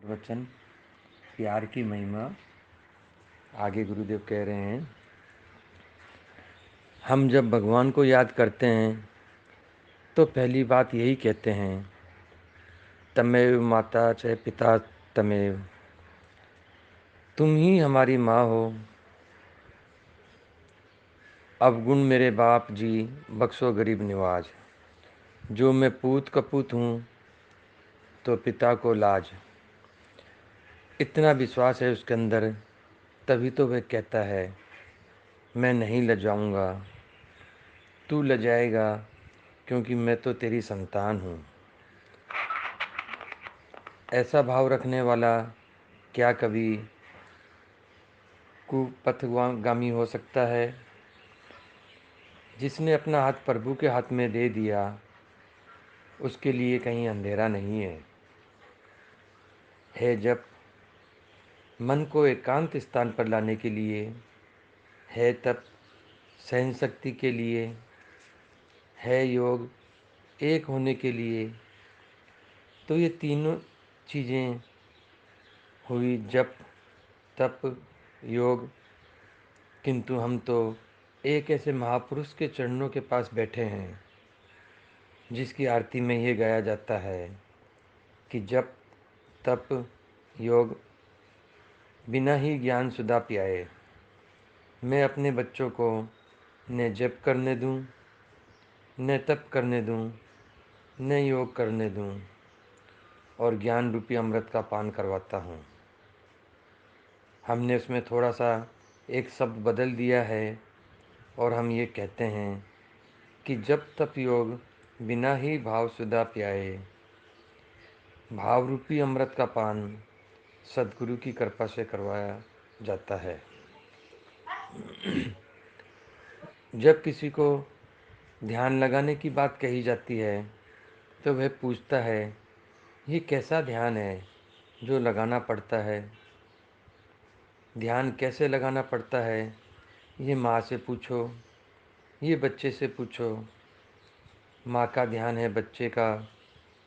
वचन प्यार की महिमा। आगे गुरुदेव कह रहे हैं, हम जब भगवान को याद करते हैं तो पहली बात यही कहते हैं, तमेव माता चाहे पिता तमेव, तुम ही हमारी माँ हो। अवगुण मेरे बाप जी बख्शो गरीब निवाज, जो मैं पूत कपूत हूँ तो पिता को लाज। इतना विश्वास है उसके अंदर, तभी तो वह कहता है मैं नहीं लजाऊंगा, तू लजाएगा क्योंकि मैं तो तेरी संतान हूँ। ऐसा भाव रखने वाला क्या कभी कुपथगामी हो सकता है? जिसने अपना हाथ प्रभु के हाथ में दे दिया, उसके लिए कहीं अंधेरा नहीं है जब मन को एकांत स्थान पर लाने के लिए, है तप सहन शक्ति के लिए, है योग एक होने के लिए। तो ये तीनों चीज़ें हुई, जप तप योग। किंतु हम तो एक ऐसे महापुरुष के चरणों के पास बैठे हैं जिसकी आरती में ये गाया जाता है कि जप तप योग बिना ही ज्ञान सुधा पियाए। मैं अपने बच्चों को न जप करने दूं, न तप करने दूं, न योग करने दूं, और ज्ञान रूपी अमृत का पान करवाता हूँ। हमने उसमें थोड़ा सा एक शब्द बदल दिया है और हम ये कहते हैं कि जब तप योग बिना ही भाव सुधा पियाए, भाव रूपी अमृत का पान सदगुरु की कृपा से करवाया जाता है। जब किसी को ध्यान लगाने की बात कही जाती है तो वह पूछता है, ये कैसा ध्यान है जो लगाना पड़ता है? ध्यान कैसे लगाना पड़ता है? ये माँ से पूछो, ये बच्चे से पूछो। माँ का ध्यान है बच्चे का,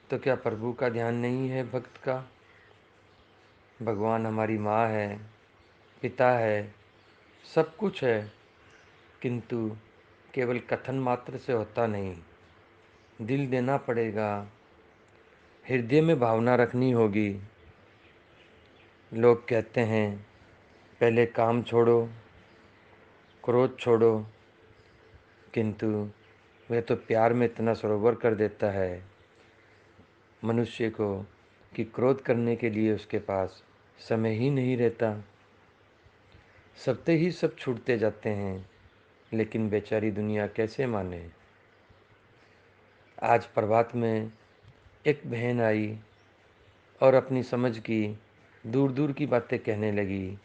तो क्या प्रभु का ध्यान नहीं है भक्त का? भगवान हमारी माँ है, पिता है, सब कुछ है, किंतु केवल कथन मात्र से होता नहीं। दिल देना पड़ेगा, हृदय में भावना रखनी होगी। लोग कहते हैं पहले काम छोड़ो, क्रोध छोड़ो, किंतु वह तो प्यार में इतना सरोवर कर देता है मनुष्य को कि क्रोध करने के लिए उसके पास समय ही नहीं रहता। सबते ही सब छूटते जाते हैं, लेकिन बेचारी दुनिया कैसे माने। आज प्रभात में एक बहन आई और अपनी समझ की दूर दूर की बातें कहने लगी।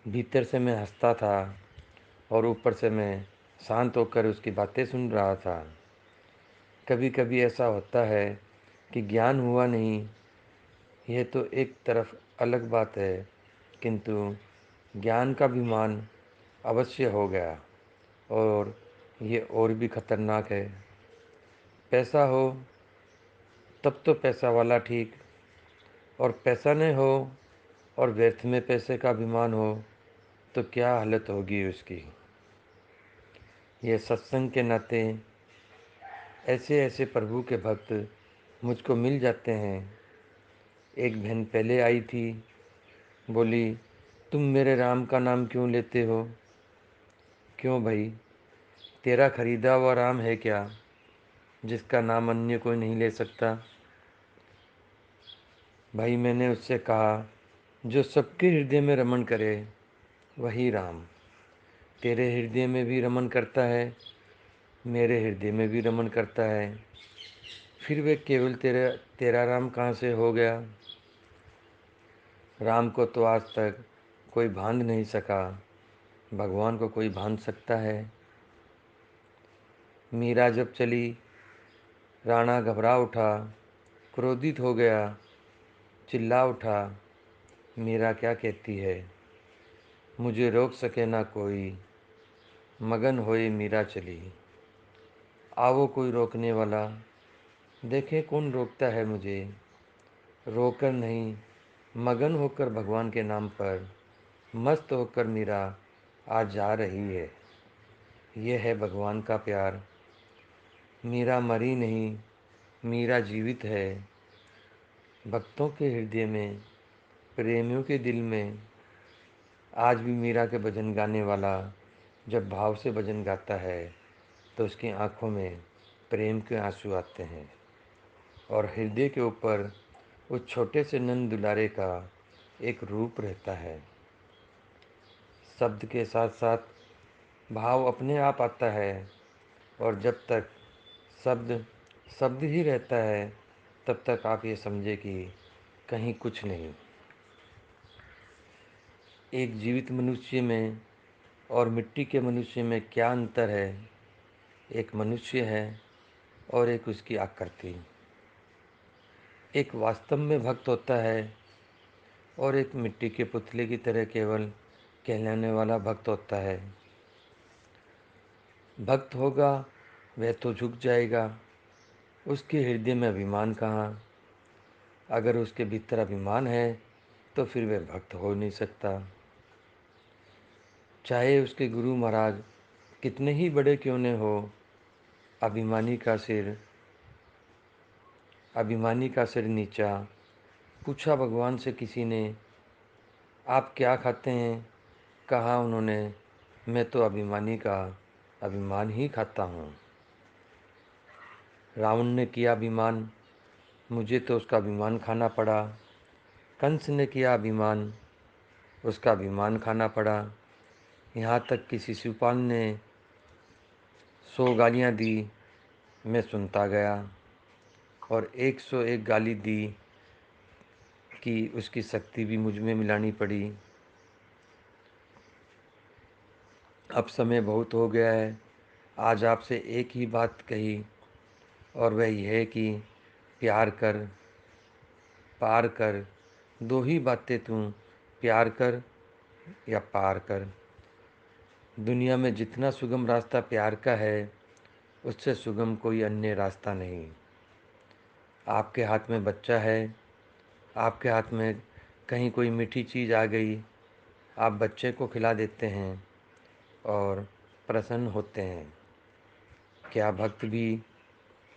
भीतर से मैं हंसता था और ऊपर से मैं शांत होकर उसकी बातें सुन रहा था। कभी कभी ऐसा होता है कि ज्ञान हुआ नहीं, यह तो एक तरफ अलग बात है, किंतु ज्ञान का अभिमान अवश्य हो गया और ये और भी खतरनाक है। पैसा हो तब तो पैसा वाला ठीक, और पैसा न हो और व्यर्थ में पैसे का अभिमान हो तो क्या हालत होगी उसकी। ये सत्संग के नाते ऐसे ऐसे प्रभु के भक्त मुझको मिल जाते हैं। एक बहन पहले आई थी, बोली तुम मेरे राम का नाम क्यों लेते हो? क्यों भाई, तेरा खरीदा हुआ राम है क्या जिसका नाम अन्य कोई नहीं ले सकता? भाई मैंने उससे कहा, जो सबके हृदय में रमण करे वही राम। तेरे हृदय में भी रमण करता है, मेरे हृदय में भी रमण करता है, फिर वे केवल तेरा राम कहाँ से हो गया? राम को तो आज तक कोई बांध नहीं सका, भगवान को कोई बांध सकता है? मीरा जब चली, राणा घबरा उठा, क्रोधित हो गया, चिल्ला उठा। मीरा क्या कहती है, मुझे रोक सके ना कोई, मगन होए मीरा चली। आवो कोई रोकने वाला, देखे कौन रोकता है मुझे। रोकर नहीं, मगन होकर भगवान के नाम पर मस्त होकर मीरा आज जा रही है। ये है भगवान का प्यार। मीरा मरी नहीं, मीरा जीवित है। भक्तों के हृदय में, प्रेमियों के दिल में। आज भी मीरा के भजन गाने वाला जब भाव से भजन गाता है तो उसकी आंखों में प्रेम के आंसू आते हैं और हृदय के ऊपर उस छोटे से नंद दुलारे का एक रूप रहता है। शब्द के साथ साथ भाव अपने आप आता है और जब तक शब्द शब्द ही रहता है तब तक आप ये समझे कि कहीं कुछ नहीं। एक जीवित मनुष्य में और मिट्टी के मनुष्य में क्या अंतर है? एक मनुष्य है और एक उसकी आकृति। एक वास्तव में भक्त होता है और एक मिट्टी के पुतले की तरह केवल कहलाने वाला भक्त होता है। भक्त होगा वह तो झुक जाएगा, उसके हृदय में अभिमान कहाँ? अगर उसके भीतर अभिमान है तो फिर वह भक्त हो नहीं सकता। चाहे उसके गुरु महाराज कितने ही बड़े क्यों न हो, अभिमानी का सिर नीचा। पूछा भगवान से किसी ने, आप क्या खाते हैं? कहा उन्होंने, मैं तो अभिमानी का अभिमान ही खाता हूँ। रावण ने किया अभिमान, मुझे तो उसका अभिमान खाना पड़ा। कंस ने किया अभिमान, उसका अभिमान खाना पड़ा। यहाँ तक कि शिशुपाल ने 100 गालियाँ दी, मैं सुनता गया और 101 गाली दी कि उसकी शक्ति भी मुझ में मिलानी पड़ी। अब समय बहुत हो गया है, आज आपसे एक ही बात कही और वह यह है कि प्यार कर, पार कर। दो ही बातें तू, प्यार कर या पार कर। दुनिया में जितना सुगम रास्ता प्यार का है, उससे सुगम कोई अन्य रास्ता नहीं। आपके हाथ में बच्चा है, आपके हाथ में कहीं कोई मीठी चीज़ आ गई, आप बच्चे को खिला देते हैं और प्रसन्न होते हैं। क्या भक्त भी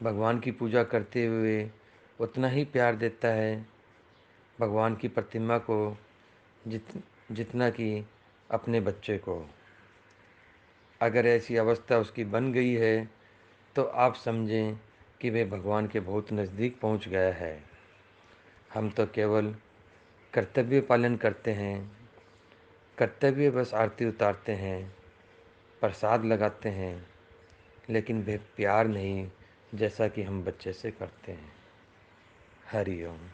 भगवान की पूजा करते हुए उतना ही प्यार देता है भगवान की प्रतिमा को जितना कि अपने बच्चे को? अगर ऐसी अवस्था उसकी बन गई है तो आप समझें कि वह भगवान के बहुत नज़दीक पहुंच गया है। हम तो केवल कर्तव्य पालन करते हैं, कर्तव्य बस आरती उतारते हैं, प्रसाद लगाते हैं, लेकिन वे प्यार नहीं जैसा कि हम बच्चे से करते हैं। हरि ओम।